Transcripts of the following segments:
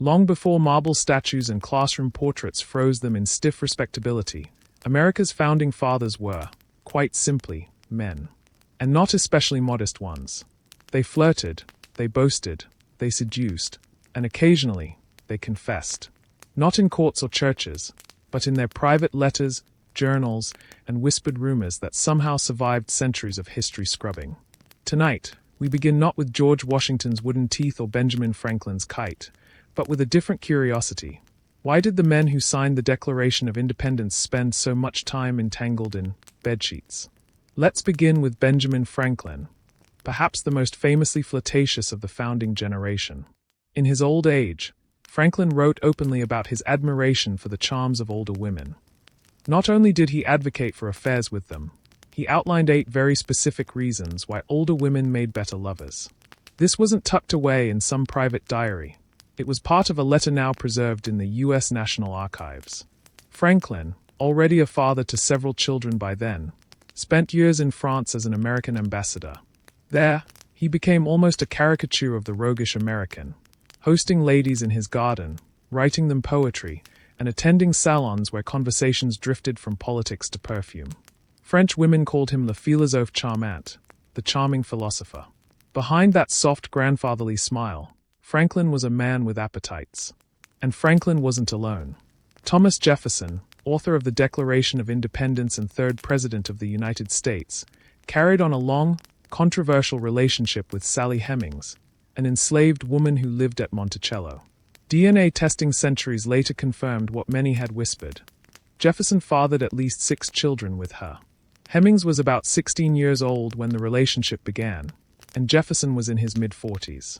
Long before marble statues and classroom portraits froze them in stiff respectability, America's founding fathers were, quite simply, men. And not especially modest ones. They flirted, they boasted, they seduced, and occasionally, they confessed. Not in courts or churches, but in their private letters, journals, and whispered rumors that somehow survived centuries of history scrubbing. Tonight, we begin not with George Washington's wooden teeth or Benjamin Franklin's kite, but with a different curiosity. Why did the men who signed the Declaration of Independence spend so much time entangled in bedsheets? Let's begin with Benjamin Franklin, perhaps the most famously flirtatious of the founding generation. In his old age, Franklin wrote openly about his admiration for the charms of older women. Not only did he advocate for affairs with them, he outlined 8 very specific reasons why older women made better lovers. This wasn't tucked away in some private diary. It was part of a letter now preserved in the U.S. National Archives. Franklin, already a father to several children by then, spent years in France as an American ambassador. There, he became almost a caricature of the roguish American, hosting ladies in his garden, writing them poetry, and attending salons where conversations drifted from politics to perfume. French women called him le philosophe charmant, the charming philosopher. Behind that soft grandfatherly smile, Franklin was a man with appetites. And Franklin wasn't alone. Thomas Jefferson, author of the Declaration of Independence and 3rd President of the United States, carried on a long, controversial relationship with Sally Hemings, an enslaved woman who lived at Monticello. DNA testing centuries later confirmed what many had whispered. Jefferson fathered at least 6 children with her. Hemings was about 16 years old when the relationship began, and Jefferson was in his mid-40s.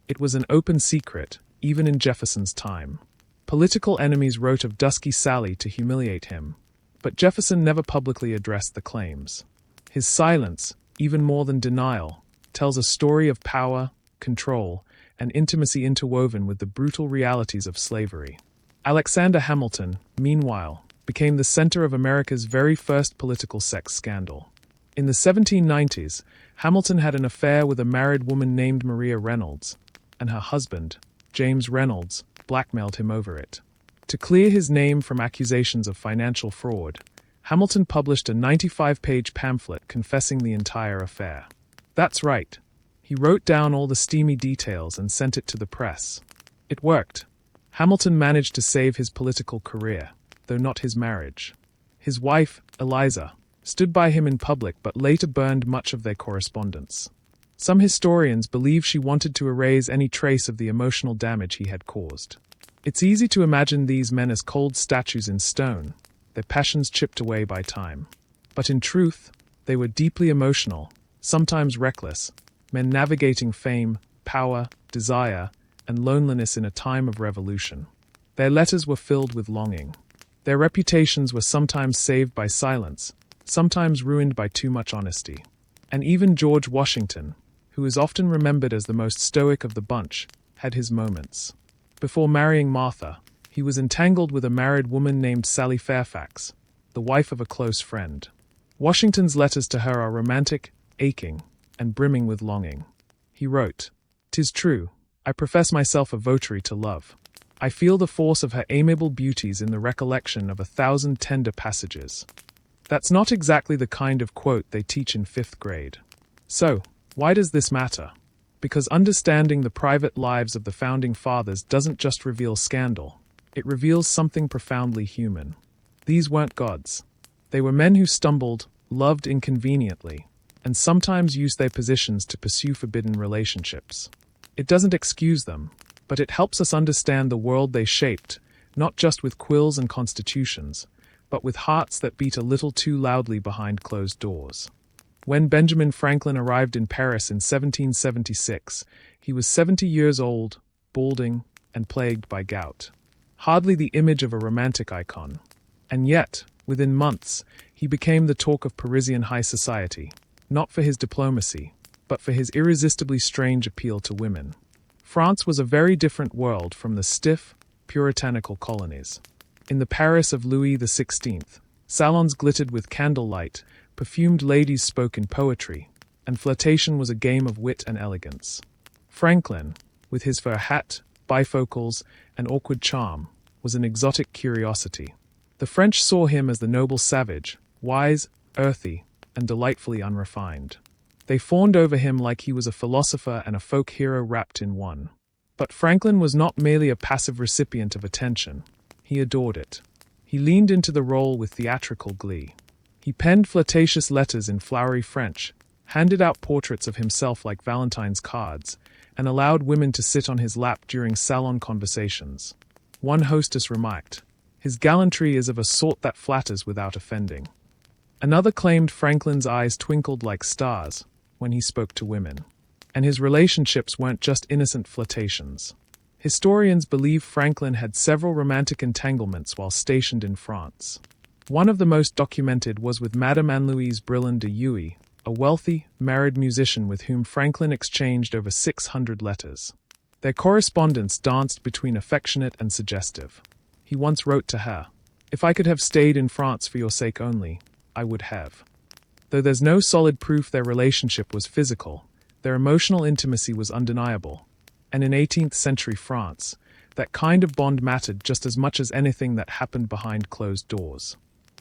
It was an open secret, even in Jefferson's time. Political enemies wrote of dusky Sally to humiliate him, but Jefferson never publicly addressed the claims. His silence, even more than denial, tells a story of power, control, and intimacy interwoven with the brutal realities of slavery. Alexander Hamilton, meanwhile, became the center of America's very first political sex scandal. In the 1790s, Hamilton had an affair with a married woman named Maria Reynolds, and her husband, James Reynolds, blackmailed him over it. To clear his name from accusations of financial fraud, Hamilton published a 95-page pamphlet confessing the entire affair. That's right. He wrote down all the steamy details and sent it to the press. It worked. Hamilton managed to save his political career, though not his marriage. His wife, Eliza, stood by him in public but later burned much of their correspondence. Some historians believe she wanted to erase any trace of the emotional damage he had caused. It's easy to imagine these men as cold statues in stone, their passions chipped away by time. But in truth, they were deeply emotional, sometimes reckless, men navigating fame, power, desire, and loneliness in a time of revolution. Their letters were filled with longing. Their reputations were sometimes saved by silence, sometimes ruined by too much honesty. And even George Washington, who is often remembered as the most stoic of the bunch, had his moments. Before marrying Martha, he was entangled with a married woman named Sally Fairfax, the wife of a close friend. Washington's letters to her are romantic, aching, and brimming with longing. He wrote, "'Tis true, I profess myself a votary to love. I feel the force of her amiable beauties in the recollection of 1,000 tender passages." That's not exactly the kind of quote they teach in 5th grade. So, why does this matter? Because understanding the private lives of the founding fathers doesn't just reveal scandal, it reveals something profoundly human. These weren't gods. They were men who stumbled, loved inconveniently, and sometimes used their positions to pursue forbidden relationships. It doesn't excuse them, but it helps us understand the world they shaped, not just with quills and constitutions, but with hearts that beat a little too loudly behind closed doors. When Benjamin Franklin arrived in Paris in 1776, he was 70 years old, balding, and plagued by gout. Hardly the image of a romantic icon. And yet, within months, he became the talk of Parisian high society, not for his diplomacy, but for his irresistibly strange appeal to women. France was a very different world from the stiff, puritanical colonies. In the Paris of Louis XVI, salons glittered with candlelight, perfumed ladies spoke in poetry, and flirtation was a game of wit and elegance. Franklin, with his fur hat, bifocals, and awkward charm, was an exotic curiosity. The French saw him as the noble savage, wise, earthy, and delightfully unrefined. They fawned over him like he was a philosopher and a folk hero wrapped in one. But Franklin was not merely a passive recipient of attention. He adored it. He leaned into the role with theatrical glee. He penned flirtatious letters in flowery French, handed out portraits of himself like Valentine's cards, and allowed women to sit on his lap during salon conversations. One hostess remarked, "His gallantry is of a sort that flatters without offending." Another claimed Franklin's eyes twinkled like stars when he spoke to women. And his relationships weren't just innocent flirtations. Historians believe Franklin had several romantic entanglements while stationed in France. One of the most documented was with Madame Anne-Louise Brillon de Huy, a wealthy, married musician with whom Franklin exchanged over 600 letters. Their correspondence danced between affectionate and suggestive. He once wrote to her, "If I could have stayed in France for your sake only, I would have." Though there's no solid proof their relationship was physical, their emotional intimacy was undeniable. And in 18th century France, that kind of bond mattered just as much as anything that happened behind closed doors.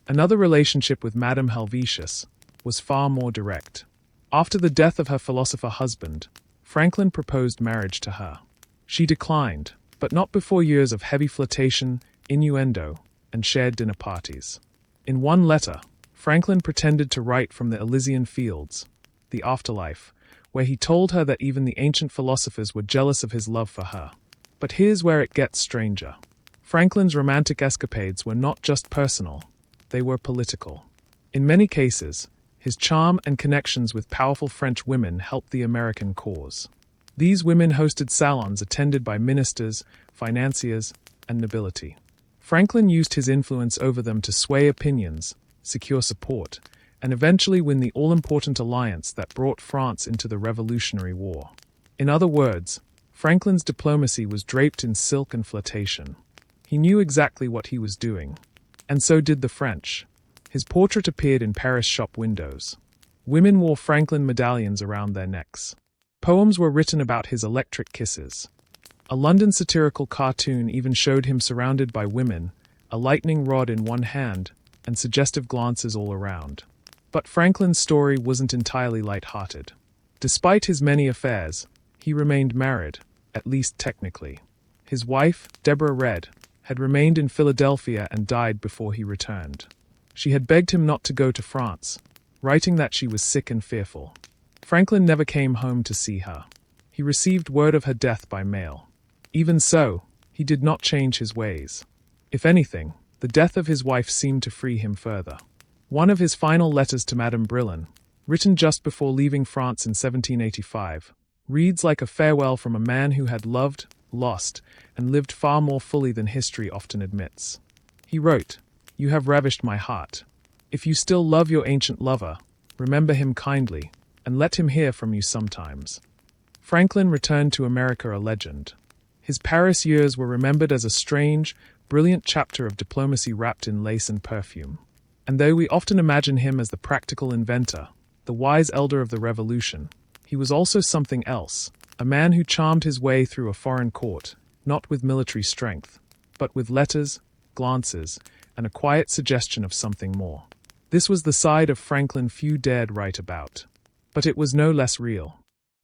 Another relationship with Madame Helvetius was far more direct. After the death of her philosopher husband, Franklin proposed marriage to her. She declined, but not before years of heavy flirtation, innuendo, and shared dinner parties. In one letter, Franklin pretended to write from the Elysian fields, the afterlife, where he told her that even the ancient philosophers were jealous of his love for her. But here's where it gets stranger. Franklin's romantic escapades were not just personal, they were political. In many cases, his charm and connections with powerful French women helped the American cause. These women hosted salons attended by ministers, financiers, and nobility. Franklin used his influence over them to sway opinions, secure support, and eventually win the all-important alliance that brought France into the Revolutionary War. In other words, Franklin's diplomacy was draped in silk and flirtation. He knew exactly what he was doing. And so did the French. His portrait appeared in Paris shop windows. Women wore Franklin medallions around their necks. Poems were written about his electric kisses. A London satirical cartoon even showed him surrounded by women, a lightning rod in one hand, and suggestive glances all around. But Franklin's story wasn't entirely light-hearted. Despite his many affairs, he remained married, at least technically. His wife, Deborah Red, had remained in Philadelphia and died before he returned. She had begged him not to go to France, writing that she was sick and fearful. Franklin never came home to see her. He received word of her death by mail. Even so, he did not change his ways. If anything, the death of his wife seemed to free him further. One of his final letters to Madame Brillon, written just before leaving France in 1785, reads like a farewell from a man who had loved, lost, and lived far more fully than history often admits. He wrote, "You have ravished my heart. If you still love your ancient lover, remember him kindly, and let him hear from you sometimes." Franklin returned to America a legend. His Paris years were remembered as a strange, brilliant chapter of diplomacy wrapped in lace and perfume. And though we often imagine him as the practical inventor, the wise elder of the Revolution, he was also something else, a man who charmed his way through a foreign court, not with military strength, but with letters, glances, and a quiet suggestion of something more. This was the side of Franklin few dared write about. But it was no less real.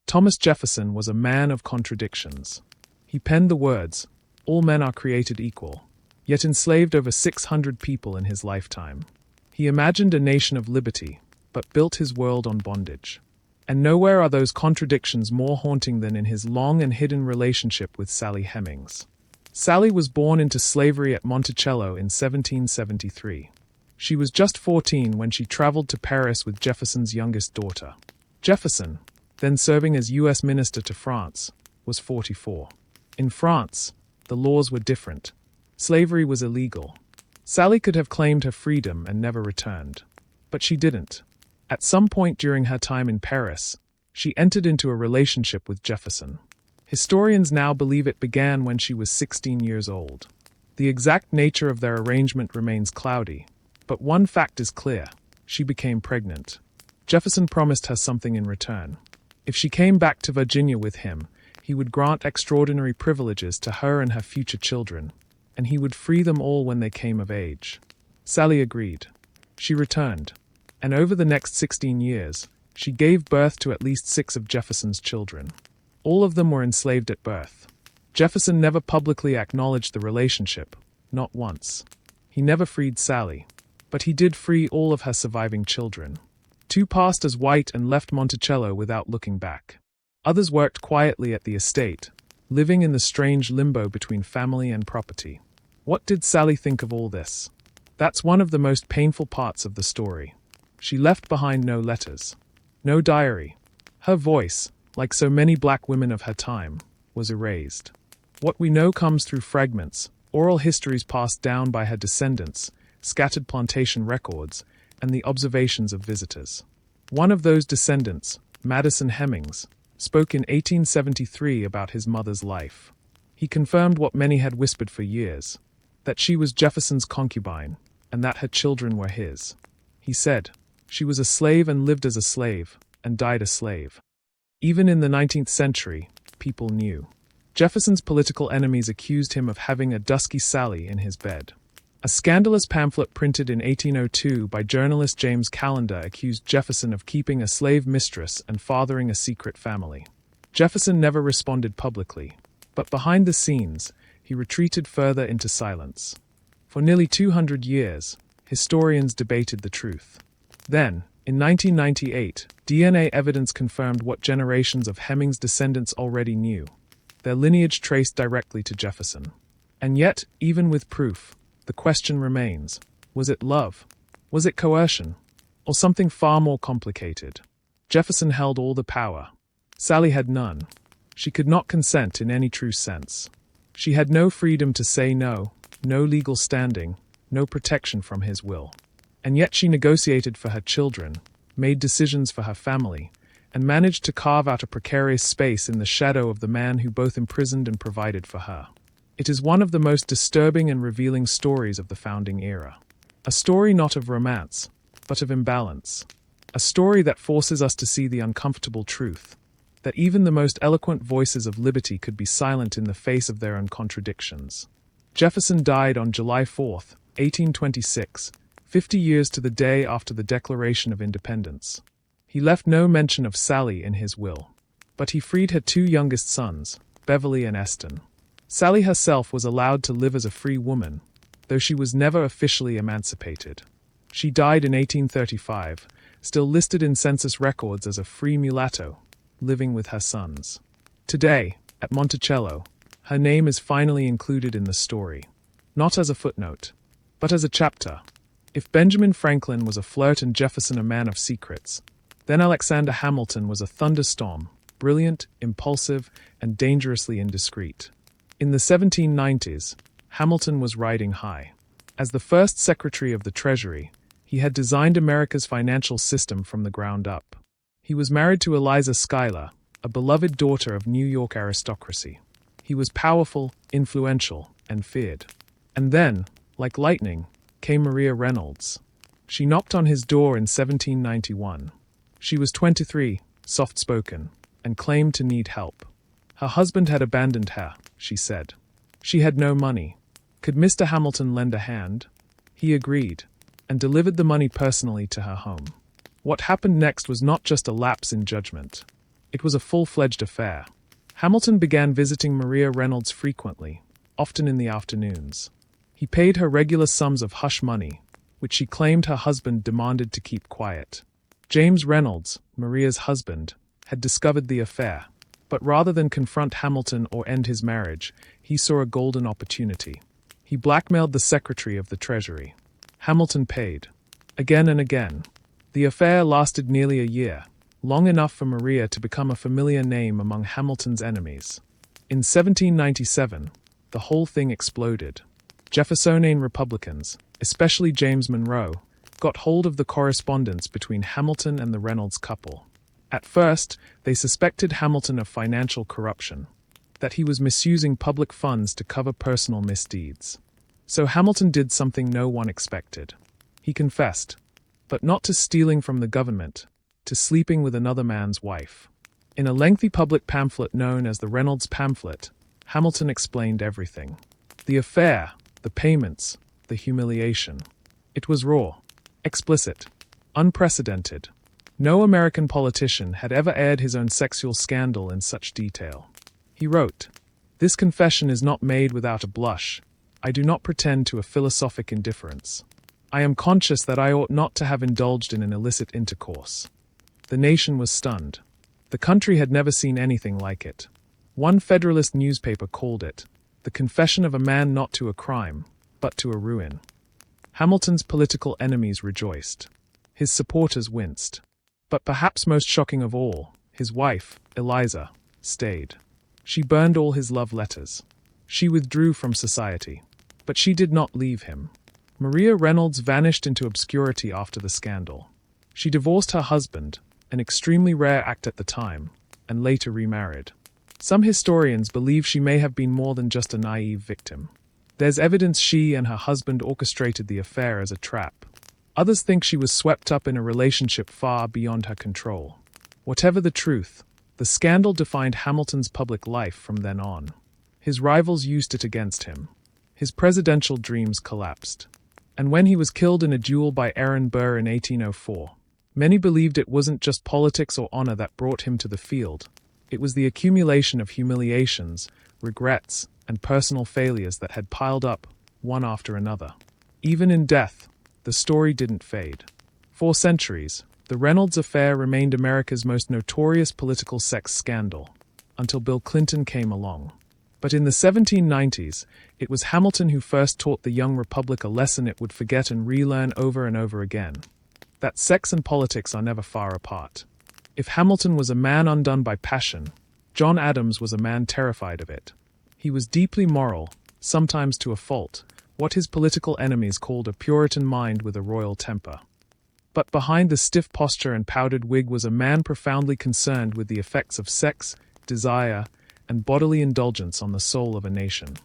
Thomas Jefferson was a man of contradictions. He penned the words, "All men are created equal," yet enslaved over 600 people in his lifetime. He imagined a nation of liberty, but built his world on bondage. And nowhere are those contradictions more haunting than in his long and hidden relationship with Sally Hemings. Sally was born into slavery at Monticello in 1773. She was just 14 when she traveled to Paris with Jefferson's youngest daughter. Jefferson, then serving as U.S. Minister to France, was 44. In France, the laws were different. Slavery was illegal. Sally could have claimed her freedom and never returned. But she didn't. At some point during her time in Paris, she entered into a relationship with Jefferson. Historians now believe it began when she was 16 years old. The exact nature of their arrangement remains cloudy, but one fact is clear: she became pregnant. Jefferson promised her something in return. If she came back to Virginia with him, He would grant extraordinary privileges to her and her future children, and he would free them all when they came of age. Sally agreed. She returned, and over the next 16 years, she gave birth to at least 6 of Jefferson's children. All of them were enslaved at birth. Jefferson never publicly acknowledged the relationship, not once. He never freed Sally, but he did free all of her surviving children. 2 passed as white and left Monticello without looking back. Others worked quietly at the estate, living in the strange limbo between family and property. What did Sally think of all this? That's one of the most painful parts of the story. She left behind no letters, no diary. Her voice, like so many black women of her time, was erased. What we know comes through fragments, oral histories passed down by her descendants, scattered plantation records, and the observations of visitors. One of those descendants, Madison Hemings, spoke in 1873 about his mother's life. He confirmed what many had whispered for years, that she was Jefferson's concubine, and that her children were his. He said, "She was a slave and lived as a slave, and died a slave." Even in the 19th century, people knew. Jefferson's political enemies accused him of having a dusky Sally in his bed. A scandalous pamphlet printed in 1802 by journalist James Callender accused Jefferson of keeping a slave mistress and fathering a secret family. Jefferson never responded publicly, but behind the scenes, he retreated further into silence. For nearly 200 years, historians debated the truth. Then, in 1998, DNA evidence confirmed what generations of Hemings descendants already knew. Their lineage traced directly to Jefferson. And yet, even with proof, the question remains, was it love? Was it coercion? Or something far more complicated? Jefferson held all the power. Sally had none. She could not consent in any true sense. She had no freedom to say no, no legal standing, no protection from his will. And yet she negotiated for her children, made decisions for her family, and managed to carve out a precarious space in the shadow of the man who both imprisoned and provided for her. It is one of the most disturbing and revealing stories of the founding era. A story not of romance, but of imbalance. A story that forces us to see the uncomfortable truth, that even the most eloquent voices of liberty could be silent in the face of their own contradictions. Jefferson died on July 4, 1826, 50 years to the day after the Declaration of Independence. He left no mention of Sally in his will, but he freed her 2 youngest sons, Beverly and Eston. Sally herself was allowed to live as a free woman, though she was never officially emancipated. She died in 1835, still listed in census records as a free mulatto, living with her sons. Today, at Monticello, her name is finally included in the story, not as a footnote, but as a chapter. If Benjamin Franklin was a flirt and Jefferson a man of secrets, then Alexander Hamilton was a thunderstorm, brilliant, impulsive, and dangerously indiscreet. In the 1790s, Hamilton was riding high. As the first Secretary of the Treasury, he had designed America's financial system from the ground up. He was married to Eliza Schuyler, a beloved daughter of New York aristocracy. He was powerful, influential, and feared. And then, like lightning, came Maria Reynolds. She knocked on his door in 1791. She was 23, soft-spoken, and claimed to need help. Her husband had abandoned her, she said. She had no money. Could Mr. Hamilton lend a hand? He agreed, and delivered the money personally to her home. What happened next was not just a lapse in judgment. It was a full-fledged affair. Hamilton began visiting Maria Reynolds frequently, often in the afternoons. He paid her regular sums of hush money, which she claimed her husband demanded to keep quiet. James Reynolds, Maria's husband, had discovered the affair, but rather than confront Hamilton or end his marriage, he saw a golden opportunity. He blackmailed the Secretary of the Treasury. Hamilton paid. Again and again. The affair lasted nearly a year, long enough for Maria to become a familiar name among Hamilton's enemies. In 1797, the whole thing exploded. Jeffersonian Republicans, especially James Monroe, got hold of the correspondence between Hamilton and the Reynolds couple. At first, they suspected Hamilton of financial corruption, that he was misusing public funds to cover personal misdeeds. So Hamilton did something no one expected. He confessed, but not to stealing from the government, to sleeping with another man's wife. In a lengthy public pamphlet known as the Reynolds Pamphlet, Hamilton explained everything. The affair, the payments, the humiliation. It was raw, explicit, unprecedented. No American politician had ever aired his own sexual scandal in such detail. He wrote, "This confession is not made without a blush. I do not pretend to a philosophic indifference. I am conscious that I ought not to have indulged in an illicit intercourse." The nation was stunned. The country had never seen anything like it. One Federalist newspaper called it, "the confession of a man not to a crime, but to a ruin." Hamilton's political enemies rejoiced. His supporters winced. But perhaps most shocking of all, his wife, Eliza, stayed. She burned all his love letters. She withdrew from society. But she did not leave him. Maria Reynolds vanished into obscurity after the scandal. She divorced her husband, an extremely rare act at the time, and later remarried. Some historians believe she may have been more than just a naive victim. There's evidence she and her husband orchestrated the affair as a trap. Others think she was swept up in a relationship far beyond her control. Whatever the truth, the scandal defined Hamilton's public life from then on. His rivals used it against him. His presidential dreams collapsed. And when he was killed in a duel by Aaron Burr in 1804, many believed it wasn't just politics or honor that brought him to the field. It was the accumulation of humiliations, regrets, and personal failures that had piled up, one after another. Even in death, the story didn't fade. For centuries, the Reynolds affair remained America's most notorious political sex scandal, until Bill Clinton came along. But in the 1790s, it was Hamilton who first taught the young republic a lesson it would forget and relearn over and over again: that sex and politics are never far apart. If Hamilton was a man undone by passion, John Adams was a man terrified of it. He was deeply moral, sometimes to a fault, what his political enemies called a Puritan mind with a royal temper. But behind the stiff posture and powdered wig was a man profoundly concerned with the effects of sex, desire, and bodily indulgence on the soul of a nation.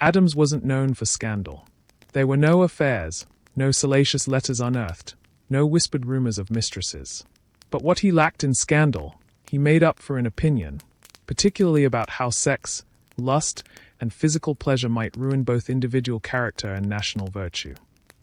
Adams wasn't known for scandal. There were no affairs, no salacious letters unearthed, no whispered rumors of mistresses. But what he lacked in scandal, he made up for in opinion, particularly about how sex, lust, and physical pleasure might ruin both individual character and national virtue.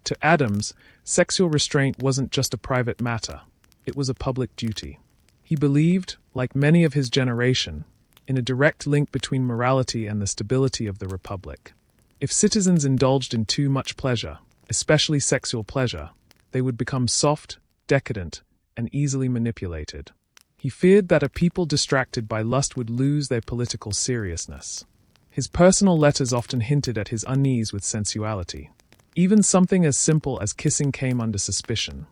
To Adams, sexual restraint wasn't just a private matter, it was a public duty. He believed, like many of his generation, in a direct link between morality and the stability of the republic. If citizens indulged in too much pleasure, especially sexual pleasure, they would become soft, decadent, and easily manipulated. He feared that a people distracted by lust would lose their political seriousness. His personal letters often hinted at his unease with sensuality. Even something as simple as kissing came under suspicion.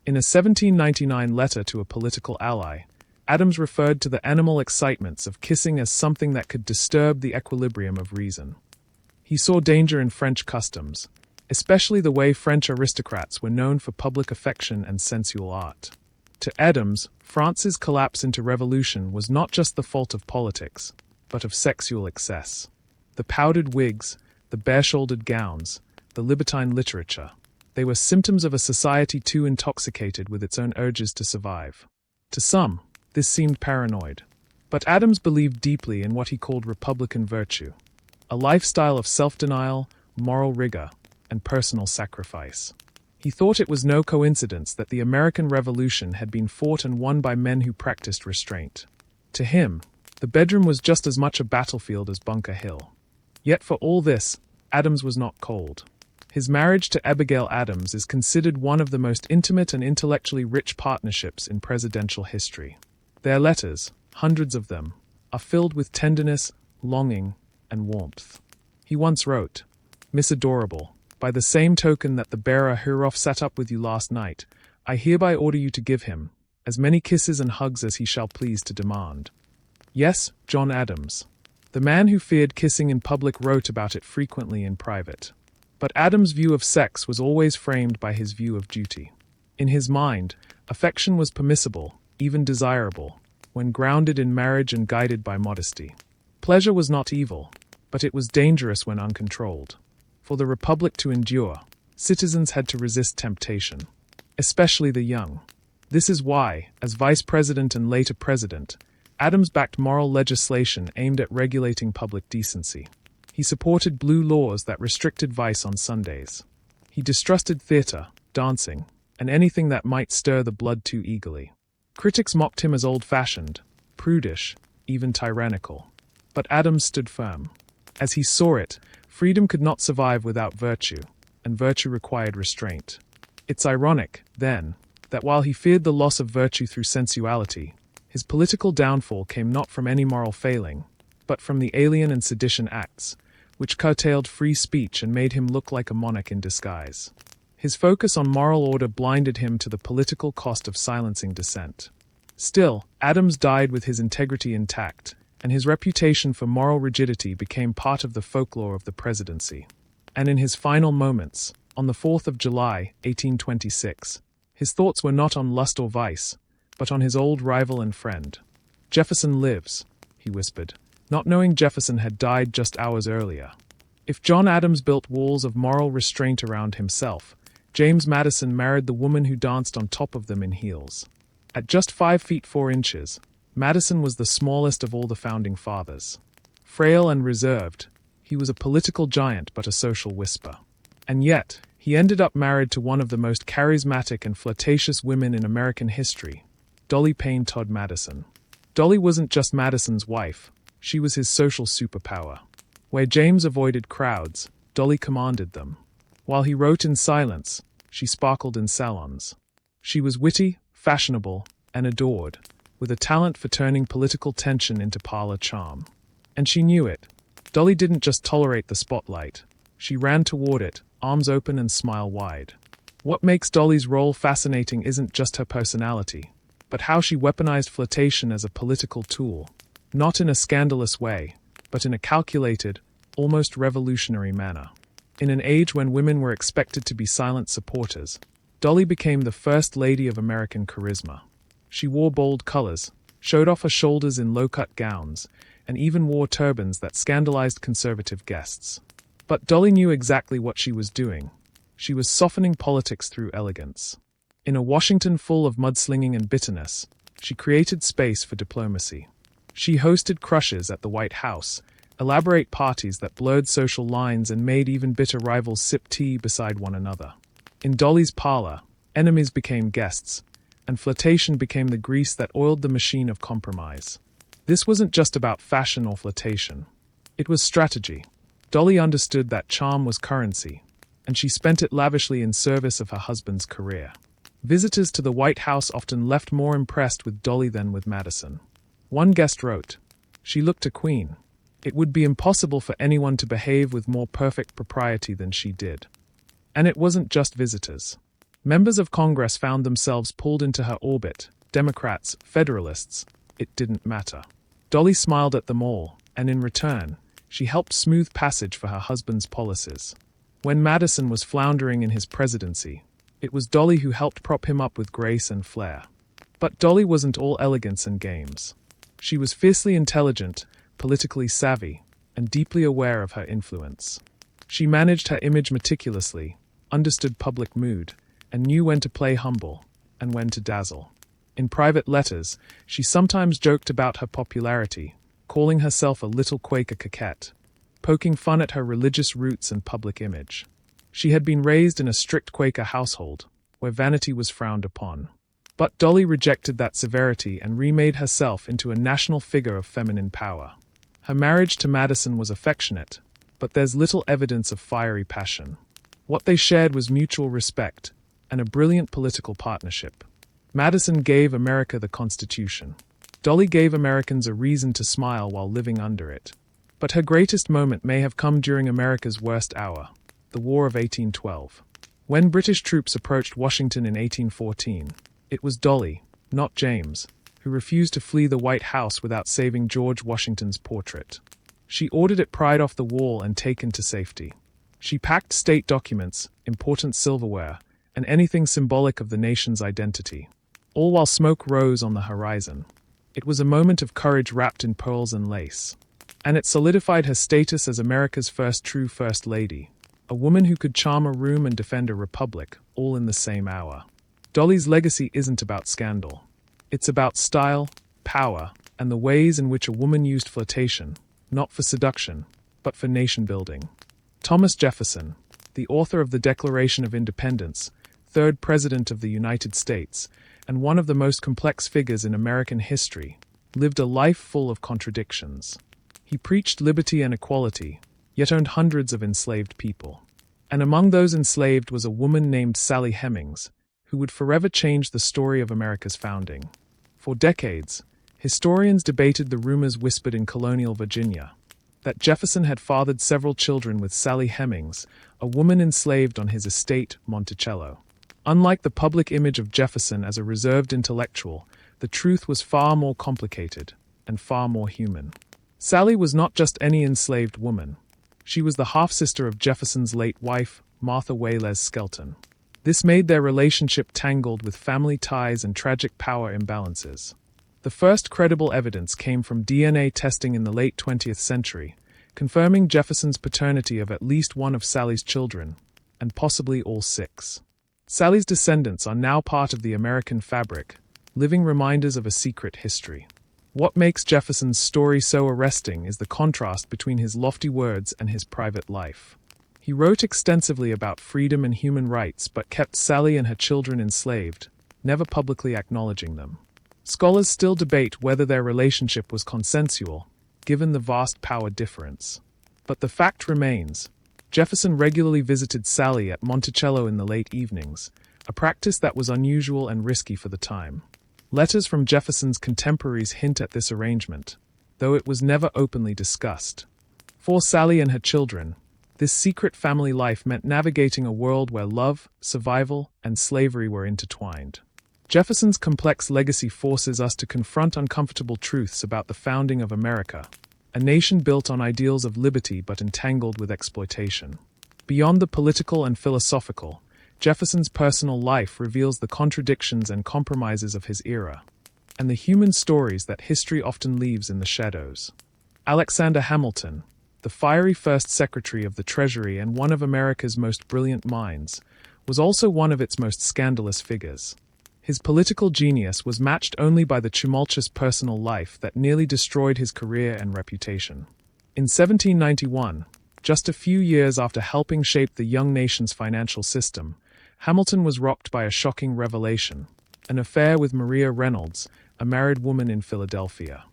In a 1799 letter to a political ally, Adams referred to the animal excitements of kissing as something that could disturb the equilibrium of reason. He saw danger in French customs, especially the way French aristocrats were known for public affection and sensual art. To Adams, France's collapse into revolution was not just the fault of politics, but of sexual excess. The powdered wigs, the bare-shouldered gowns, the libertine literature, they were symptoms of a society too intoxicated with its own urges to survive. To some, this seemed paranoid. But Adams believed deeply in what he called Republican virtue, a lifestyle of self-denial, moral rigor, and personal sacrifice. He thought it was no coincidence that the American Revolution had been fought and won by men who practiced restraint. To him, the bedroom was just as much a battlefield as Bunker Hill. Yet for all this, Adams was not cold. His marriage to Abigail Adams is considered one of the most intimate and intellectually rich partnerships in presidential history. Their letters, hundreds of them, are filled with tenderness, longing, and warmth. He once wrote, "Miss Adorable, by the same token that the bearer hereof sat up with you last night, I hereby order you to give him as many kisses and hugs as he shall please to demand." Yes, John Adams. The man who feared kissing in public wrote about it frequently in private. But Adams' view of sex was always framed by his view of duty. In his mind, affection was permissible, even desirable, when grounded in marriage and guided by modesty. Pleasure was not evil, but it was dangerous when uncontrolled. For the Republic to endure, citizens had to resist temptation, especially the young. This is why, as vice president and later president, Adams backed moral legislation aimed at regulating public decency. He supported blue laws that restricted vice on Sundays. He distrusted theater, dancing, and anything that might stir the blood too eagerly. Critics mocked him as old-fashioned, prudish, even tyrannical. But Adams stood firm. As he saw it, freedom could not survive without virtue, and virtue required restraint. It's ironic, then, that while he feared the loss of virtue through sensuality, his political downfall came not from any moral failing, but from the Alien and Sedition Acts, which curtailed free speech and made him look like a monarch in disguise. His focus on moral order blinded him to the political cost of silencing dissent. Still, Adams died with his integrity intact, and his reputation for moral rigidity became part of the folklore of the presidency. And in his final moments, on the 4th of July, 1826, his thoughts were not on lust or vice, but on his old rival and friend. "Jefferson lives," he whispered, not knowing Jefferson had died just hours earlier. If John Adams built walls of moral restraint around himself, James Madison married the woman who danced on top of them in heels. At just 5 feet 4 inches, Madison was the smallest of all the founding fathers. Frail and reserved, he was a political giant but a social whisper. And yet, he ended up married to one of the most charismatic and flirtatious women in American history, Dolly Payne Todd Madison. Dolly wasn't just Madison's wife, she was his social superpower. Where James avoided crowds, Dolly commanded them. While he wrote in silence, she sparkled in salons. She was witty, fashionable, and adored, with a talent for turning political tension into parlor charm. And she knew it. Dolly didn't just tolerate the spotlight. She ran toward it, arms open and smile wide. What makes Dolly's role fascinating isn't just her personality, but how she weaponized flirtation as a political tool, not in a scandalous way, but in a calculated, almost revolutionary manner. In an age when women were expected to be silent supporters, Dolly became the first lady of American charisma. She wore bold colors, showed off her shoulders in low-cut gowns, and even wore turbans that scandalized conservative guests. But Dolly knew exactly what she was doing. She was softening politics through elegance. In a Washington full of mudslinging and bitterness, she created space for diplomacy. She hosted crushes at the White House, elaborate parties that blurred social lines and made even bitter rivals sip tea beside one another. In Dolly's parlor, enemies became guests, and flirtation became the grease that oiled the machine of compromise. This wasn't just about fashion or flirtation. It was strategy. Dolly understood that charm was currency, and she spent it lavishly in service of her husband's career. Visitors to the White House often left more impressed with Dolly than with Madison. One guest wrote, "She looked a queen. It would be impossible for anyone to behave with more perfect propriety than she did." And it wasn't just visitors. Members of Congress found themselves pulled into her orbit, Democrats, Federalists. It didn't matter. Dolly smiled at them all, and in return, she helped smooth passage for her husband's policies. When Madison was floundering in his presidency, it was Dolly who helped prop him up with grace and flair. But Dolly wasn't all elegance and games. She was fiercely intelligent, politically savvy, and deeply aware of her influence. She managed her image meticulously, understood public mood, and knew when to play humble and when to dazzle. In private letters, she sometimes joked about her popularity, calling herself a little Quaker coquette, poking fun at her religious roots and public image. She had been raised in a strict Quaker household, where vanity was frowned upon. But Dolly rejected that severity and remade herself into a national figure of feminine power. Her marriage to Madison was affectionate, but there's little evidence of fiery passion. What they shared was mutual respect and a brilliant political partnership. Madison gave America the Constitution. Dolly gave Americans a reason to smile while living under it. But her greatest moment may have come during America's worst hour, the War of 1812. When British troops approached Washington in 1814, it was Dolly, not James, who refused to flee the White House without saving George Washington's portrait. She ordered it pried off the wall and taken to safety. She packed state documents, important silverware, and anything symbolic of the nation's identity, all while smoke rose on the horizon. It was a moment of courage wrapped in pearls and lace. And it solidified her status as America's first true First Lady, a woman who could charm a room and defend a republic, all in the same hour. Dolly's legacy isn't about scandal. It's about style, power, and the ways in which a woman used flirtation, not for seduction, but for nation-building. Thomas Jefferson, the author of the Declaration of Independence, third President of the United States, and one of the most complex figures in American history, lived a life full of contradictions. He preached liberty and equality, yet owned hundreds of enslaved people. And among those enslaved was a woman named Sally Hemings, who would forever change the story of America's founding. For decades, historians debated the rumors whispered in colonial Virginia that Jefferson had fathered several children with Sally Hemings, a woman enslaved on his estate, Monticello. Unlike the public image of Jefferson as a reserved intellectual, the truth was far more complicated and far more human. Sally was not just any enslaved woman. She was the half-sister of Jefferson's late wife, Martha Wayles Skelton. This made their relationship tangled with family ties and tragic power imbalances. The first credible evidence came from DNA testing in the late 20th century, confirming Jefferson's paternity of at least one of Sally's children, and possibly all six. Sally's descendants are now part of the American fabric, living reminders of a secret history. What makes Jefferson's story so arresting is the contrast between his lofty words and his private life. He wrote extensively about freedom and human rights but kept Sally and her children enslaved, never publicly acknowledging them. Scholars still debate whether their relationship was consensual, given the vast power difference. But the fact remains, Jefferson regularly visited Sally at Monticello in the late evenings, a practice that was unusual and risky for the time. Letters from Jefferson's contemporaries hint at this arrangement, though it was never openly discussed. For Sally and her children, this secret family life meant navigating a world where love, survival, and slavery were intertwined. Jefferson's complex legacy forces us to confront uncomfortable truths about the founding of America, a nation built on ideals of liberty but entangled with exploitation. Beyond the political and philosophical, Jefferson's personal life reveals the contradictions and compromises of his era, and the human stories that history often leaves in the shadows. Alexander Hamilton, the fiery first Secretary of the Treasury and one of America's most brilliant minds, was also one of its most scandalous figures. His political genius was matched only by the tumultuous personal life that nearly destroyed his career and reputation. In 1791, just a few years after helping shape the young nation's financial system, Hamilton was rocked by a shocking revelation: an affair with Maria Reynolds, a married woman in Philadelphia.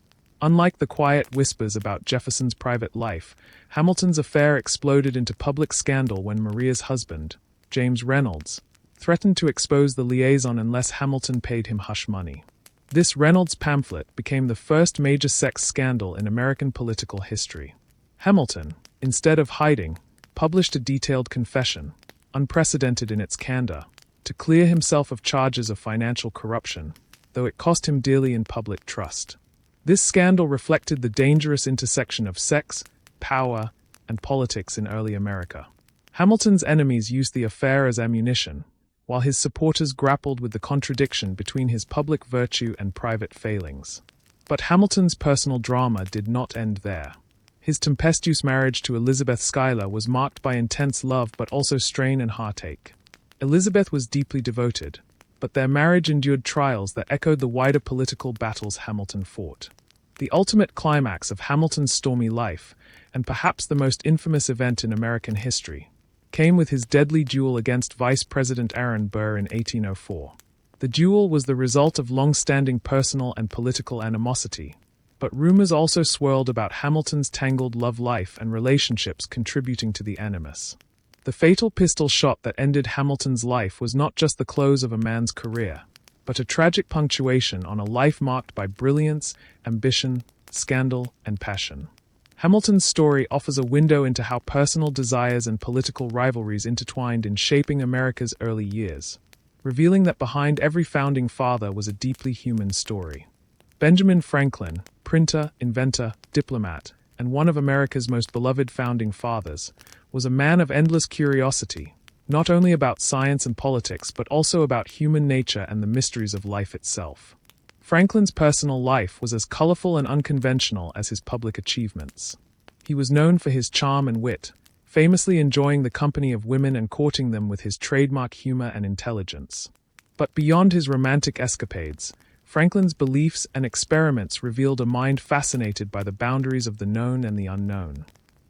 Unlike the quiet whispers about Jefferson's private life, Hamilton's affair exploded into public scandal when Maria's husband, James Reynolds, threatened to expose the liaison unless Hamilton paid him hush money. This Reynolds Pamphlet became the first major sex scandal in American political history. Hamilton, instead of hiding, published a detailed confession, unprecedented in its candor, to clear himself of charges of financial corruption, though it cost him dearly in public trust. This scandal reflected the dangerous intersection of sex, power, and politics in early America. Hamilton's enemies used the affair as ammunition, while his supporters grappled with the contradiction between his public virtue and private failings. But Hamilton's personal drama did not end there. His tempestuous marriage to Elizabeth Schuyler was marked by intense love but also strain and heartache. Elizabeth was deeply devoted, but their marriage endured trials that echoed the wider political battles Hamilton fought. The ultimate climax of Hamilton's stormy life, and perhaps the most infamous event in American history, came with his deadly duel against Vice President Aaron Burr in 1804. The duel was the result of long-standing personal and political animosity, but rumors also swirled about Hamilton's tangled love life and relationships contributing to the animus. The fatal pistol shot that ended Hamilton's life was not just the close of a man's career, but a tragic punctuation on a life marked by brilliance, ambition, scandal, and passion. Hamilton's story offers a window into how personal desires and political rivalries intertwined in shaping America's early years, revealing that behind every founding father was a deeply human story. Benjamin Franklin, printer, inventor, diplomat, and one of America's most beloved founding fathers, was a man of endless curiosity, not only about science and politics but also about human nature and the mysteries of life itself. Franklin's personal life was as colorful and unconventional as his public achievements. He was known for his charm and wit, famously enjoying the company of women and courting them with his trademark humor and intelligence. But beyond his romantic escapades, Franklin's beliefs and experiments revealed a mind fascinated by the boundaries of the known and the unknown.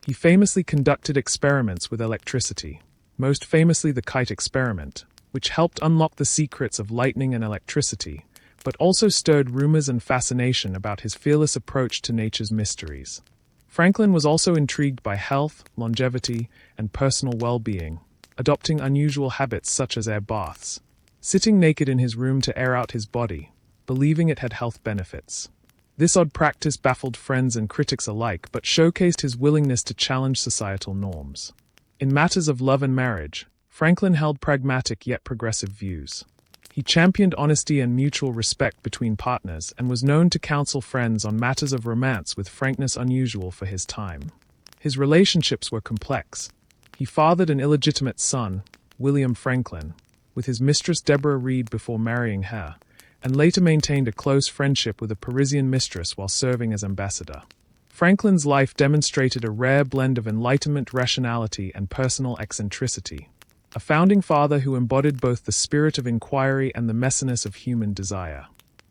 He famously conducted experiments with electricity, most famously the kite experiment, which helped unlock the secrets of lightning and electricity, but also stirred rumors and fascination about his fearless approach to nature's mysteries. Franklin was also intrigued by health, longevity, and personal well-being, adopting unusual habits such as air baths, sitting naked in his room to air out his body, believing it had health benefits. This odd practice baffled friends and critics alike, but showcased his willingness to challenge societal norms. In matters of love and marriage, Franklin held pragmatic yet progressive views. He championed honesty and mutual respect between partners and was known to counsel friends on matters of romance with frankness unusual for his time. His relationships were complex. He fathered an illegitimate son, William Franklin, with his mistress Deborah Reed before marrying her, and later maintained a close friendship with a Parisian mistress while serving as ambassador. Franklin's life demonstrated a rare blend of enlightenment, rationality, and personal eccentricity. A founding father who embodied both the spirit of inquiry and the messiness of human desire.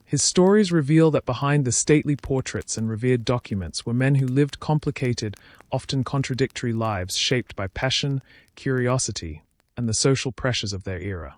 His stories reveal that behind the stately portraits and revered documents were men who lived complicated, often contradictory lives shaped by passion, curiosity, and the social pressures of their era.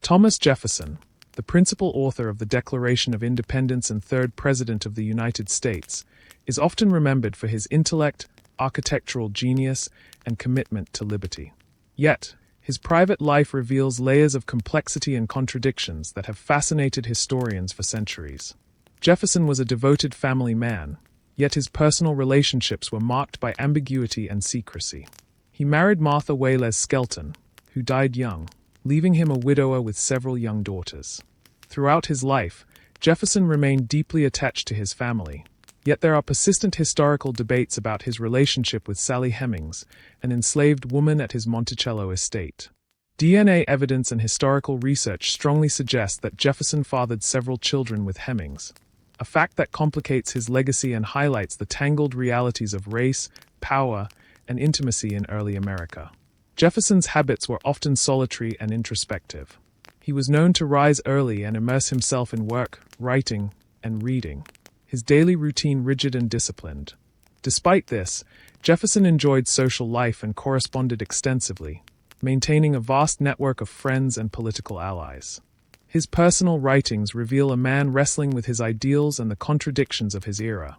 Thomas Jefferson, the principal author of the Declaration of Independence and third President of the United States, is often remembered for his intellect, architectural genius, and commitment to liberty. Yet, his private life reveals layers of complexity and contradictions that have fascinated historians for centuries. Jefferson was a devoted family man, yet his personal relationships were marked by ambiguity and secrecy. He married Martha Wayles Skelton, who died young, leaving him a widower with several young daughters. Throughout his life, Jefferson remained deeply attached to his family, yet there are persistent historical debates about his relationship with Sally Hemings, an enslaved woman at his Monticello estate. DNA evidence and historical research strongly suggest that Jefferson fathered several children with Hemings, a fact that complicates his legacy and highlights the tangled realities of race, power, and intimacy in early America. Jefferson's habits were often solitary and introspective. He was known to rise early and immerse himself in work, writing, and reading, his daily routine rigid and disciplined. Despite this, Jefferson enjoyed social life and corresponded extensively, maintaining a vast network of friends and political allies. His personal writings reveal a man wrestling with his ideals and the contradictions of his era,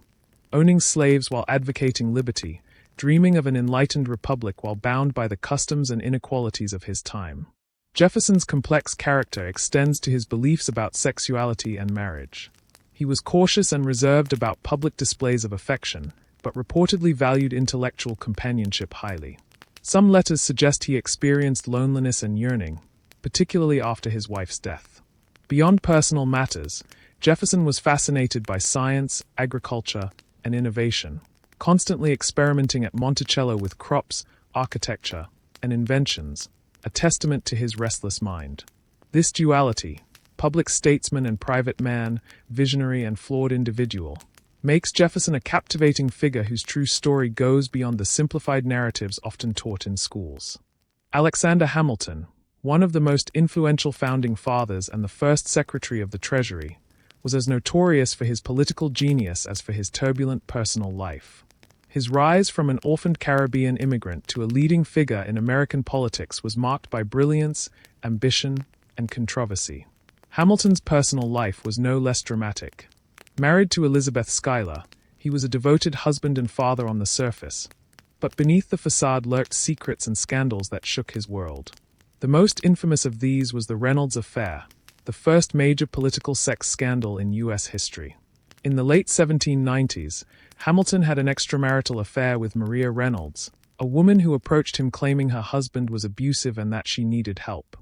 owning slaves while advocating liberty, dreaming of an enlightened republic while bound by the customs and inequalities of his time. Jefferson's complex character extends to his beliefs about sexuality and marriage. He was cautious and reserved about public displays of affection, but reportedly valued intellectual companionship highly. Some letters suggest he experienced loneliness and yearning, particularly after his wife's death. Beyond personal matters, Jefferson was fascinated by science, agriculture, and innovation, constantly experimenting at Monticello with crops, architecture, and inventions, a testament to his restless mind. This duality, public statesman and private man, visionary and flawed individual, makes Jefferson a captivating figure whose true story goes beyond the simplified narratives often taught in schools. Alexander Hamilton, one of the most influential founding fathers and the first Secretary of the Treasury, was as notorious for his political genius as for his turbulent personal life. His rise from an orphaned Caribbean immigrant to a leading figure in American politics was marked by brilliance, ambition, and controversy. Hamilton's personal life was no less dramatic. Married to Elizabeth Schuyler, he was a devoted husband and father on the surface, but beneath the facade lurked secrets and scandals that shook his world. The most infamous of these was the Reynolds affair, the first major political sex scandal in U.S. history. In the late 1790s, Hamilton had an extramarital affair with Maria Reynolds, a woman who approached him claiming her husband was abusive and that she needed help.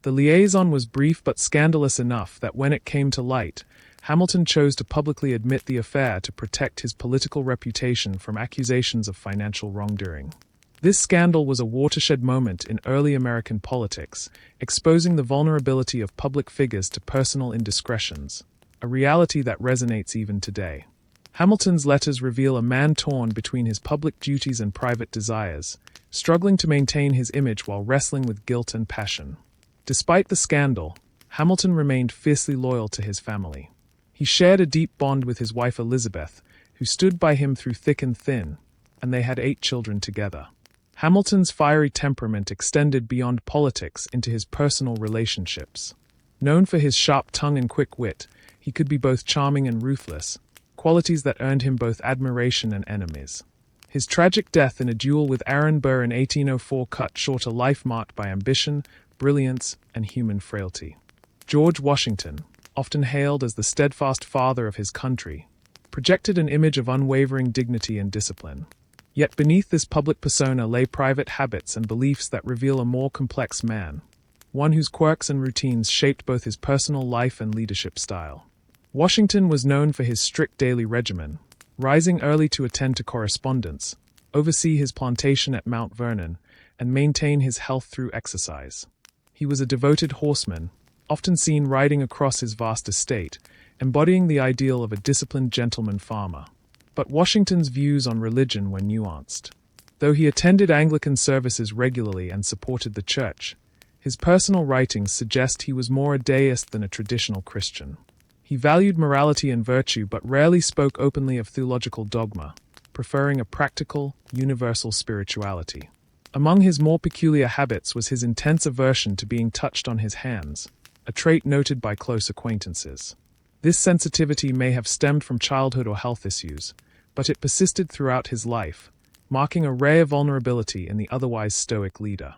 The liaison was brief but scandalous enough that when it came to light, Hamilton chose to publicly admit the affair to protect his political reputation from accusations of financial wrongdoing. This scandal was a watershed moment in early American politics, exposing the vulnerability of public figures to personal indiscretions, a reality that resonates even today. Hamilton's letters reveal a man torn between his public duties and private desires, struggling to maintain his image while wrestling with guilt and passion. Despite the scandal, Hamilton remained fiercely loyal to his family. He shared a deep bond with his wife Elizabeth, who stood by him through thick and thin, and they had 8 children together. Hamilton's fiery temperament extended beyond politics into his personal relationships. Known for his sharp tongue and quick wit, he could be both charming and ruthless, qualities that earned him both admiration and enemies. His tragic death in a duel with Aaron Burr in 1804 cut short a life marked by ambition, brilliance, and human frailty. George Washington, often hailed as the steadfast father of his country, projected an image of unwavering dignity and discipline. Yet beneath this public persona lay private habits and beliefs that reveal a more complex man, one whose quirks and routines shaped both his personal life and leadership style. Washington was known for his strict daily regimen, rising early to attend to correspondence, oversee his plantation at Mount Vernon, and maintain his health through exercise. He was a devoted horseman, often seen riding across his vast estate, embodying the ideal of a disciplined gentleman farmer. But Washington's views on religion were nuanced. Though he attended Anglican services regularly and supported the church, his personal writings suggest he was more a deist than a traditional Christian. He valued morality and virtue but rarely spoke openly of theological dogma, preferring a practical, universal spirituality. Among his more peculiar habits was his intense aversion to being touched on his hands, a trait noted by close acquaintances. This sensitivity may have stemmed from childhood or health issues, but it persisted throughout his life, marking a rare vulnerability in the otherwise stoic leader.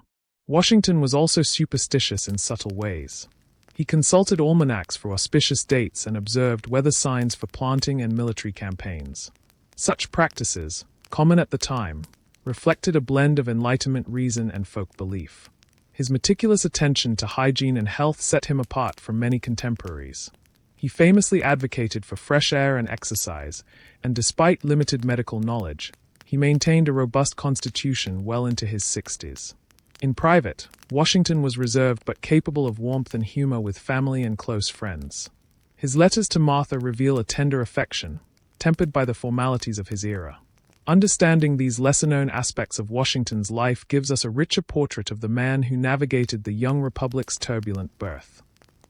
Washington was also superstitious in subtle ways. He consulted almanacs for auspicious dates and observed weather signs for planting and military campaigns. Such practices, common at the time, reflected a blend of Enlightenment reason and folk belief. His meticulous attention to hygiene and health set him apart from many contemporaries. He famously advocated for fresh air and exercise, and despite limited medical knowledge, he maintained a robust constitution well into his 60s. In private, Washington was reserved but capable of warmth and humor with family and close friends. His letters to Martha reveal a tender affection, tempered by the formalities of his era. Understanding these lesser-known aspects of Washington's life gives us a richer portrait of the man who navigated the young republic's turbulent birth.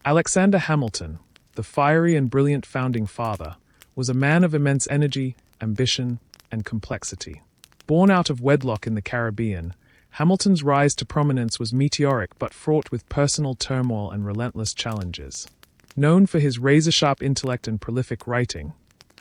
Alexander Hamilton, the fiery and brilliant founding father, was a man of immense energy, ambition, and complexity. Born out of wedlock in the Caribbean, Hamilton's rise to prominence was meteoric but fraught with personal turmoil and relentless challenges. Known for his razor-sharp intellect and prolific writing,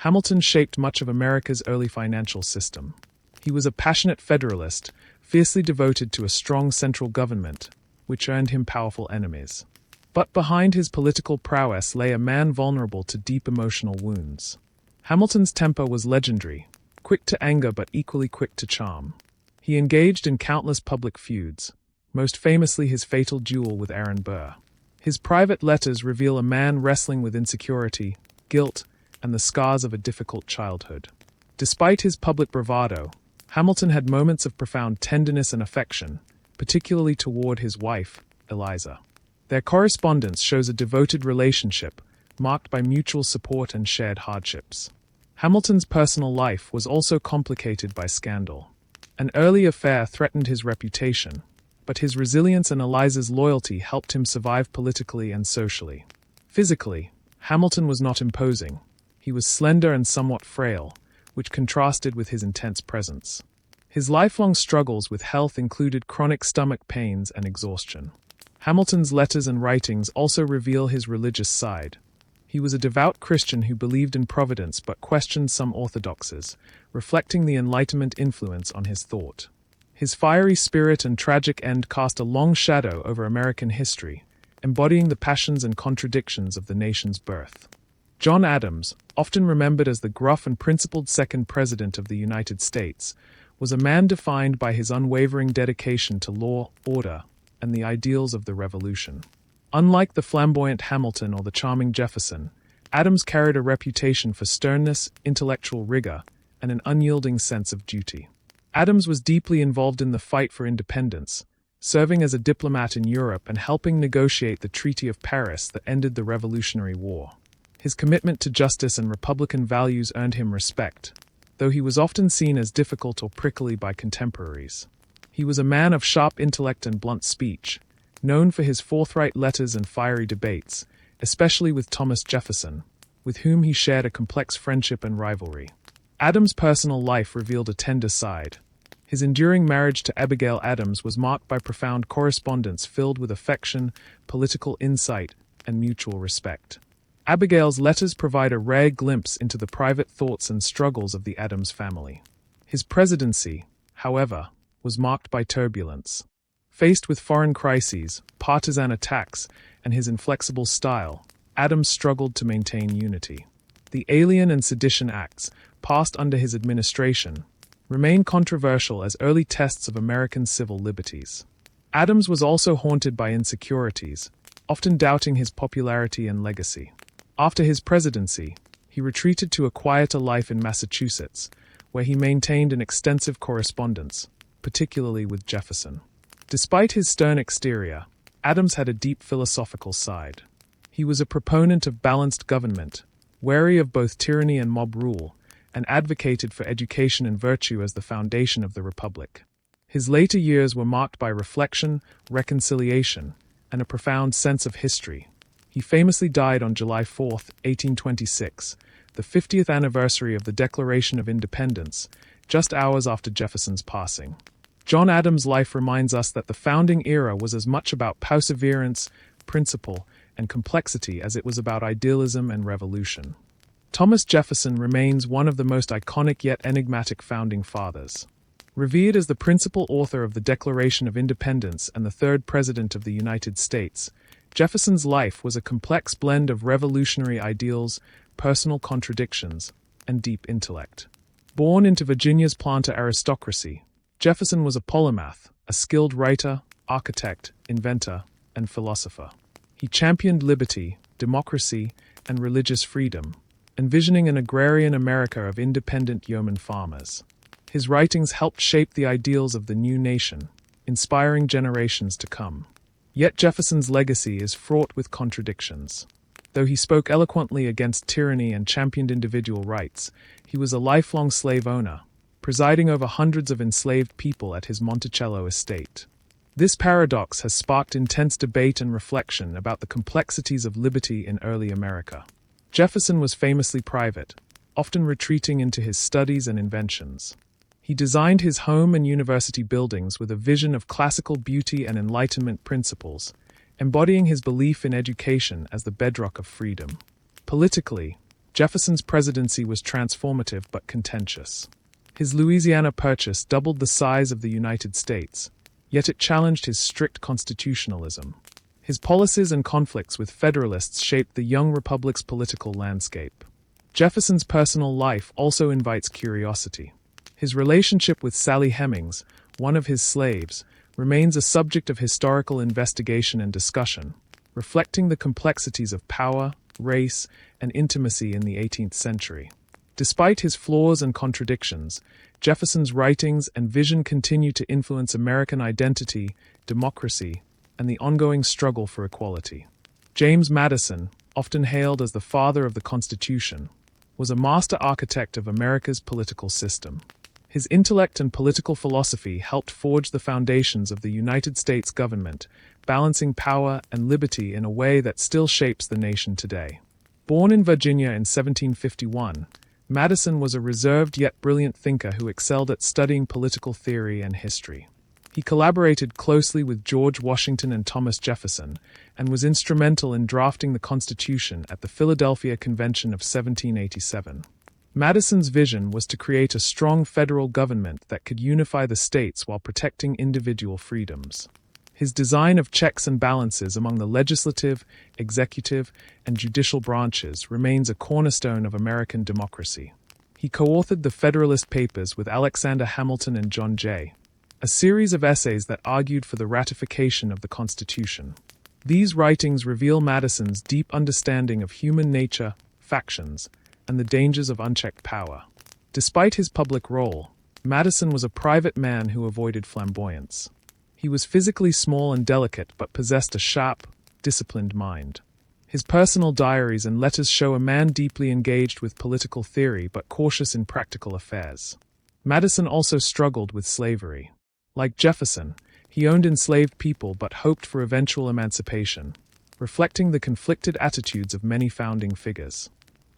Hamilton shaped much of America's early financial system. He was a passionate Federalist, fiercely devoted to a strong central government, which earned him powerful enemies. But behind his political prowess lay a man vulnerable to deep emotional wounds. Hamilton's temper was legendary, quick to anger but equally quick to charm. He engaged in countless public feuds, most famously his fatal duel with Aaron Burr. His private letters reveal a man wrestling with insecurity, guilt, and the scars of a difficult childhood. Despite his public bravado, Hamilton had moments of profound tenderness and affection, particularly toward his wife, Eliza. Their correspondence shows a devoted relationship, marked by mutual support and shared hardships. Hamilton's personal life was also complicated by scandal. An early affair threatened his reputation, but his resilience and Eliza's loyalty helped him survive politically and socially. Physically, Hamilton was not imposing. He was slender and somewhat frail, which contrasted with his intense presence. His lifelong struggles with health included chronic stomach pains and exhaustion. Hamilton's letters and writings also reveal his religious side. He was a devout Christian who believed in providence but questioned some orthodoxies, reflecting the Enlightenment influence on his thought. His fiery spirit and tragic end cast a long shadow over American history, embodying the passions and contradictions of the nation's birth. John Adams, often remembered as the gruff and principled second president of the United States, was a man defined by his unwavering dedication to law, order, and the ideals of the Revolution. Unlike the flamboyant Hamilton or the charming Jefferson, Adams carried a reputation for sternness, intellectual rigor, and an unyielding sense of duty. Adams was deeply involved in the fight for independence, serving as a diplomat in Europe and helping negotiate the Treaty of Paris that ended the Revolutionary War. His commitment to justice and Republican values earned him respect, though he was often seen as difficult or prickly by contemporaries. He was a man of sharp intellect and blunt speech, known for his forthright letters and fiery debates, especially with Thomas Jefferson, with whom he shared a complex friendship and rivalry. Adams' personal life revealed a tender side. His enduring marriage to Abigail Adams was marked by profound correspondence filled with affection, political insight, and mutual respect. Abigail's letters provide a rare glimpse into the private thoughts and struggles of the Adams family. His presidency, however, was marked by turbulence. Faced with foreign crises, partisan attacks, and his inflexible style, Adams struggled to maintain unity. The Alien and Sedition Acts, passed under his administration, remain controversial as early tests of American civil liberties. Adams was also haunted by insecurities, often doubting his popularity and legacy. After his presidency, he retreated to a quieter life in Massachusetts, where he maintained an extensive correspondence, particularly with Jefferson. Despite his stern exterior, Adams had a deep philosophical side. He was a proponent of balanced government, wary of both tyranny and mob rule, and advocated for education and virtue as the foundation of the Republic. His later years were marked by reflection, reconciliation, and a profound sense of history. He famously died on July 4, 1826, the 50th anniversary of the Declaration of Independence, just hours after Jefferson's passing. John Adams' life reminds us that the founding era was as much about perseverance, principle, and complexity as it was about idealism and revolution. Thomas Jefferson remains one of the most iconic yet enigmatic founding fathers. Revered as the principal author of the Declaration of Independence and the third President of the United States, Jefferson's life was a complex blend of revolutionary ideals, personal contradictions, and deep intellect. Born into Virginia's planter aristocracy, Jefferson was a polymath, a skilled writer, architect, inventor, and philosopher. He championed liberty, democracy, and religious freedom, envisioning an agrarian America of independent yeoman farmers. His writings helped shape the ideals of the new nation, inspiring generations to come. Yet Jefferson's legacy is fraught with contradictions. Though he spoke eloquently against tyranny and championed individual rights, he was a lifelong slave owner, presiding over hundreds of enslaved people at his Monticello estate. This paradox has sparked intense debate and reflection about the complexities of liberty in early America. Jefferson was famously private, often retreating into his studies and inventions. He designed his home and university buildings with a vision of classical beauty and Enlightenment principles, embodying his belief in education as the bedrock of freedom. Politically, Jefferson's presidency was transformative but contentious. His Louisiana Purchase doubled the size of the United States, yet it challenged his strict constitutionalism. His policies and conflicts with Federalists shaped the young republic's political landscape. Jefferson's personal life also invites curiosity. His relationship with Sally Hemings, one of his slaves, remains a subject of historical investigation and discussion, reflecting the complexities of power, race, and intimacy in the 18th century. Despite his flaws and contradictions, Jefferson's writings and vision continue to influence American identity, democracy, and the ongoing struggle for equality. James Madison, often hailed as the father of the Constitution, was a master architect of America's political system. His intellect and political philosophy helped forge the foundations of the United States government, balancing power and liberty in a way that still shapes the nation today. Born in Virginia in 1751, Madison was a reserved yet brilliant thinker who excelled at studying political theory and history. He collaborated closely with George Washington and Thomas Jefferson, and was instrumental in drafting the Constitution at the Philadelphia Convention of 1787. Madison's vision was to create a strong federal government that could unify the states while protecting individual freedoms. His design of checks and balances among the legislative, executive, and judicial branches remains a cornerstone of American democracy. He co-authored the Federalist Papers with Alexander Hamilton and John Jay, a series of essays that argued for the ratification of the Constitution. These writings reveal Madison's deep understanding of human nature, factions, and the dangers of unchecked power. Despite his public role, Madison was a private man who avoided flamboyance. He was physically small and delicate but possessed a sharp, disciplined mind. His personal diaries and letters show a man deeply engaged with political theory but cautious in practical affairs. Madison also struggled with slavery. Like Jefferson, he owned enslaved people but hoped for eventual emancipation, reflecting the conflicted attitudes of many founding figures.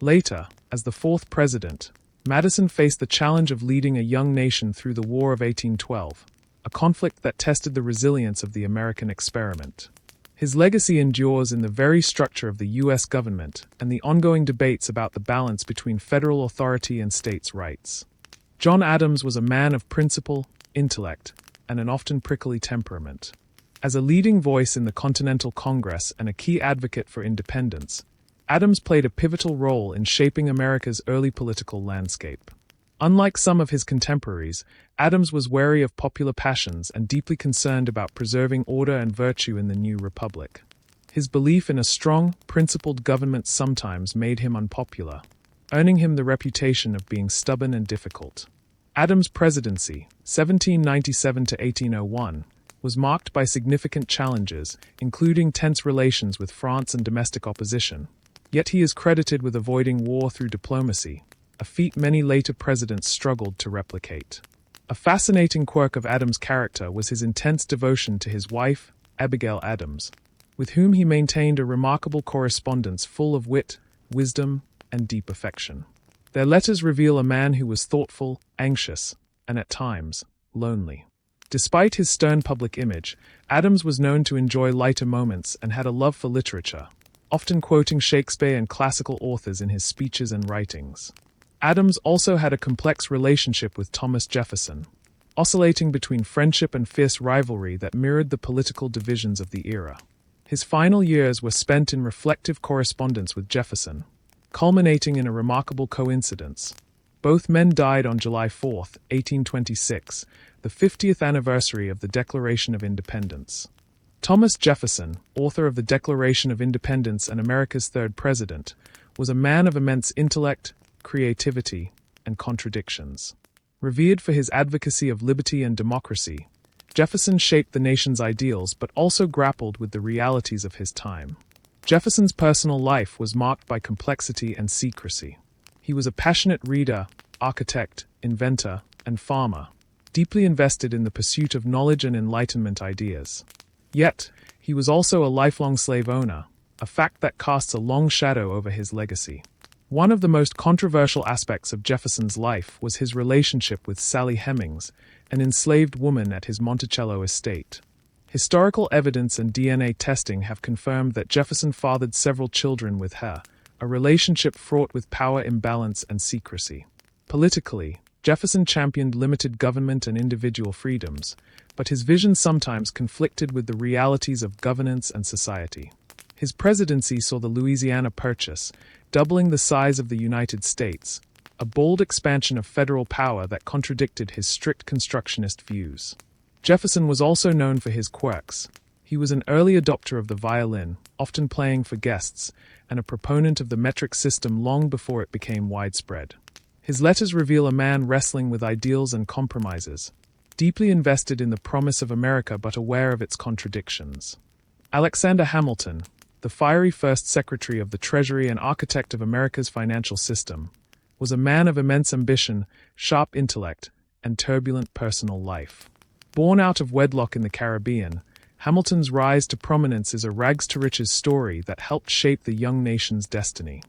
Later, as the fourth president, Madison faced the challenge of leading a young nation through the War of 1812, a conflict that tested the resilience of the American experiment. His legacy endures in the very structure of the U.S. government and the ongoing debates about the balance between federal authority and states' rights. John Adams was a man of principle, intellect, and an often prickly temperament. As a leading voice in the Continental Congress and a key advocate for independence, Adams played a pivotal role in shaping America's early political landscape. Unlike some of his contemporaries, Adams was wary of popular passions and deeply concerned about preserving order and virtue in the new republic. His belief in a strong, principled government sometimes made him unpopular, earning him the reputation of being stubborn and difficult. Adams' presidency, 1797 to 1801, was marked by significant challenges, including tense relations with France and domestic opposition. Yet he is credited with avoiding war through diplomacy, a feat many later presidents struggled to replicate. A fascinating quirk of Adams' character was his intense devotion to his wife, Abigail Adams, with whom he maintained a remarkable correspondence full of wit, wisdom, and deep affection. Their letters reveal a man who was thoughtful, anxious, and at times, lonely. Despite his stern public image, Adams was known to enjoy lighter moments and had a love for literature, often quoting Shakespeare and classical authors in his speeches and writings. Adams also had a complex relationship with Thomas Jefferson, oscillating between friendship and fierce rivalry that mirrored the political divisions of the era. His final years were spent in reflective correspondence with Jefferson, culminating in a remarkable coincidence. Both men died on July 4, 1826, the 50th anniversary of the Declaration of Independence. Thomas Jefferson, author of the Declaration of Independence and America's third president, was a man of immense intellect, creativity, and contradictions. Revered for his advocacy of liberty and democracy, Jefferson shaped the nation's ideals but also grappled with the realities of his time. Jefferson's personal life was marked by complexity and secrecy. He was a passionate reader, architect, inventor, and farmer, deeply invested in the pursuit of knowledge and Enlightenment ideas. Yet, he was also a lifelong slave owner, a fact that casts a long shadow over his legacy. One of the most controversial aspects of Jefferson's life was his relationship with Sally Hemings, an enslaved woman at his Monticello estate. Historical evidence and DNA testing have confirmed that Jefferson fathered several children with her, a relationship fraught with power imbalance and secrecy. Politically, Jefferson championed limited government and individual freedoms, but his vision sometimes conflicted with the realities of governance and society. His presidency saw the Louisiana Purchase, doubling the size of the United States, a bold expansion of federal power that contradicted his strict constructionist views. Jefferson was also known for his quirks. He was an early adopter of the violin, often playing for guests, and a proponent of the metric system long before it became widespread. His letters reveal a man wrestling with ideals and compromises, deeply invested in the promise of America but aware of its contradictions. Alexander Hamilton, the fiery first Secretary of the Treasury and architect of America's financial system, was a man of immense ambition, sharp intellect, and turbulent personal life. Born out of wedlock in the Caribbean, Hamilton's rise to prominence is a rags-to-riches story that helped shape the young nation's destiny.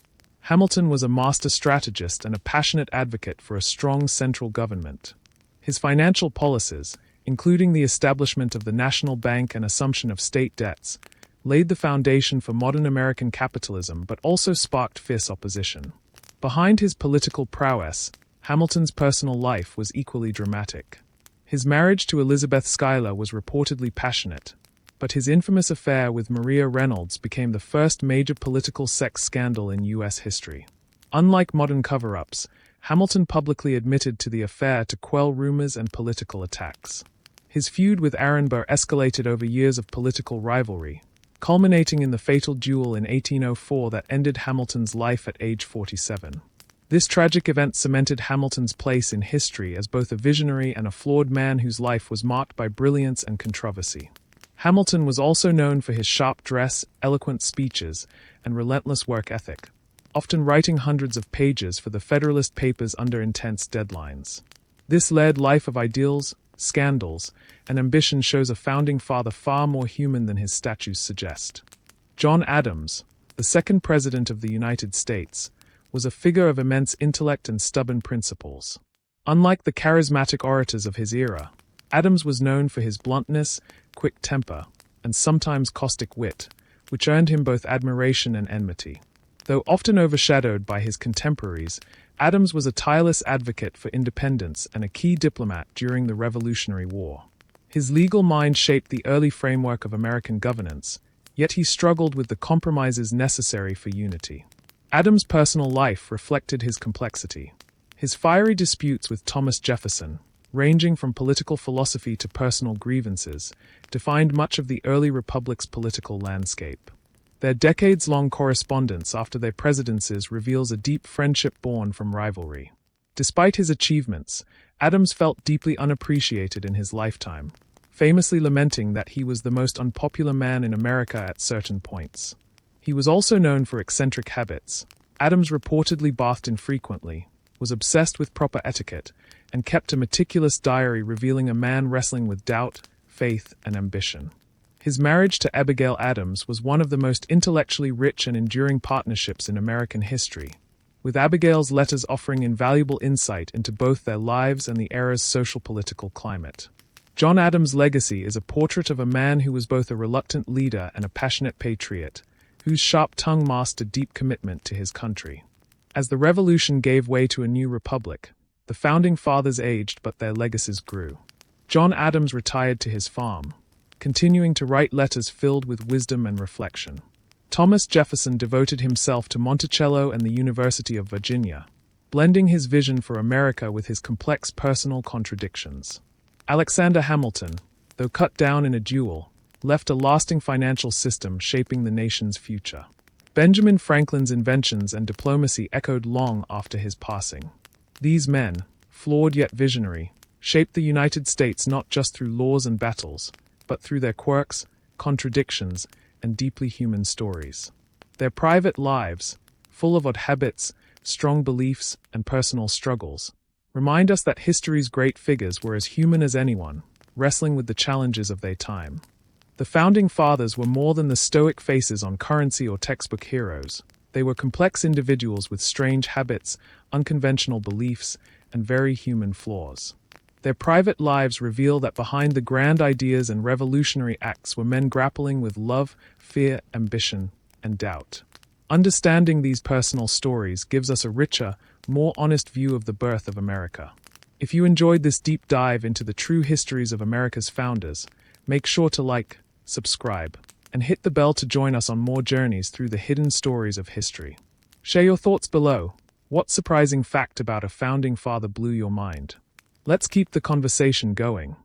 Hamilton was a master strategist and a passionate advocate for a strong central government. His financial policies, including the establishment of the National Bank and assumption of state debts, laid the foundation for modern American capitalism but also sparked fierce opposition. Behind his political prowess, Hamilton's personal life was equally dramatic. His marriage to Elizabeth Schuyler was reportedly passionate, but his infamous affair with Maria Reynolds became the first major political sex scandal in U.S. history. Unlike modern cover-ups, Hamilton publicly admitted to the affair to quell rumors and political attacks. His feud with Aaron Burr escalated over years of political rivalry, culminating in the fatal duel in 1804 that ended Hamilton's life at age 47. This tragic event cemented Hamilton's place in history as both a visionary and a flawed man whose life was marked by brilliance and controversy. Hamilton was also known for his sharp dress, eloquent speeches, and relentless work ethic, often writing hundreds of pages for the Federalist Papers under intense deadlines. This led life of ideals, scandals, and ambition shows a founding father far more human than his statues suggest. John Adams, the second President of the United States, was a figure of immense intellect and stubborn principles. Unlike the charismatic orators of his era, Adams was known for his bluntness, quick temper, and sometimes caustic wit, which earned him both admiration and enmity. Though often overshadowed by his contemporaries, Adams was a tireless advocate for independence and a key diplomat during the Revolutionary War. His legal mind shaped the early framework of American governance, yet he struggled with the compromises necessary for unity. Adams' personal life reflected his complexity. His fiery disputes with Thomas Jefferson, ranging from political philosophy to personal grievances, defined much of the early republic's political landscape. Their decades-long correspondence after their presidencies reveals a deep friendship born from rivalry. Despite his achievements, Adams felt deeply unappreciated in his lifetime, famously lamenting that he was the most unpopular man in America at certain points. He was also known for eccentric habits. Adams reportedly bathed infrequently, was obsessed with proper etiquette, and kept a meticulous diary revealing a man wrestling with doubt, faith, and ambition. His marriage to Abigail Adams was one of the most intellectually rich and enduring partnerships in American history, with Abigail's letters offering invaluable insight into both their lives and the era's social-political climate. John Adams' legacy is a portrait of a man who was both a reluctant leader and a passionate patriot, whose sharp tongue masked a deep commitment to his country. As the Revolution gave way to a new republic, the Founding Fathers aged but their legacies grew. John Adams retired to his farm, continuing to write letters filled with wisdom and reflection. Thomas Jefferson devoted himself to Monticello and the University of Virginia, blending his vision for America with his complex personal contradictions. Alexander Hamilton, though cut down in a duel, left a lasting financial system shaping the nation's future. Benjamin Franklin's inventions and diplomacy echoed long after his passing. These men, flawed yet visionary, shaped the United States not just through laws and battles, but through their quirks, contradictions, and deeply human stories. Their private lives, full of odd habits, strong beliefs, and personal struggles, remind us that history's great figures were as human as anyone, wrestling with the challenges of their time. The Founding Fathers were more than the stoic faces on currency or textbook heroes. They were complex individuals with strange habits, unconventional beliefs, and very human flaws. Their private lives reveal that behind the grand ideas and revolutionary acts were men grappling with love, fear, ambition, and doubt. Understanding these personal stories gives us a richer, more honest view of the birth of America. If you enjoyed this deep dive into the true histories of America's founders, make sure to like, subscribe, and hit the bell to join us on more journeys through the hidden stories of history. Share your thoughts below. What surprising fact about a founding father blew your mind? Let's keep the conversation going.